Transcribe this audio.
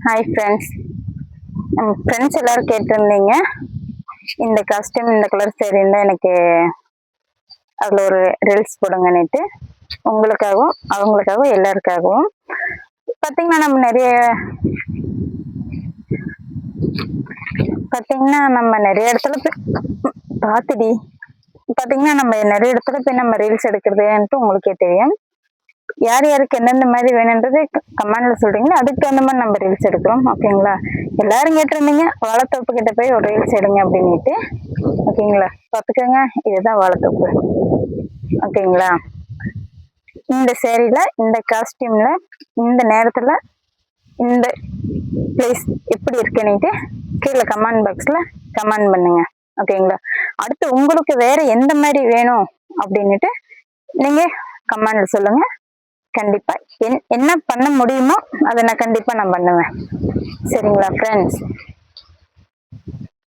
Hi friends, நம்ம friends எல்லாரும் கேட்டிருந்தீங்க இந்த காஸ்டியூம் இந்த கலர் சேரீ இருந்தால் எனக்கு அதில் ஒரு ரீல்ஸ் போடுங்கன்னுட்டு. உங்களுக்காகவும் அவங்களுக்காகவும் எல்லாருக்காகவும் பார்த்தீங்கன்னா நம்ம நிறைய இடத்துல பார்த்துடி பார்த்தீங்கன்னா நம்ம நிறைய இடத்துல போய் நம்ம ரீல்ஸ் எடுக்கிறதுன்ட்டு உங்களுக்கே தெரியும். யார் யாருக்கு எந்தெந்த மாதிரி வேணுன்றது கமெண்ட்ல சொல்றீங்களோ அதுக்கு தகுந்த மாதிரி நம்ம ரீல்ஸ் எடுக்கிறோம். ஓகேங்களா? எல்லாரும் கேட்டிருந்தீங்க வாழைத்தோப்பு கிட்ட போய் ஒரு ரீல்ஸ் எடுங்க அப்படின்ட்டு. ஓகேங்களா? பார்த்துக்கோங்க, இதுதான் வாழைத்தோப்பு. ஓகேங்களா? இந்த சேரீல, இந்த காஸ்டியூம்ல, இந்த நேரத்துல, இந்த பிளேஸ் எப்படி இருக்குன்னுட்டு கீழே கமெண்ட் பாக்ஸ்ல கமெண்ட் பண்ணுங்க. ஓகேங்களா? அடுத்து உங்களுக்கு வேற எந்த மாதிரி வேணும் அப்படின்னுட்டு நீங்க கமெண்ட்ல சொல்லுங்க. கண்டிப்பா என்ன பண்ண முடியுமோ அதை நான் கண்டிப்பா பண்ணுவேன். சரிங்களா ஃப்ரெண்ட்ஸ்?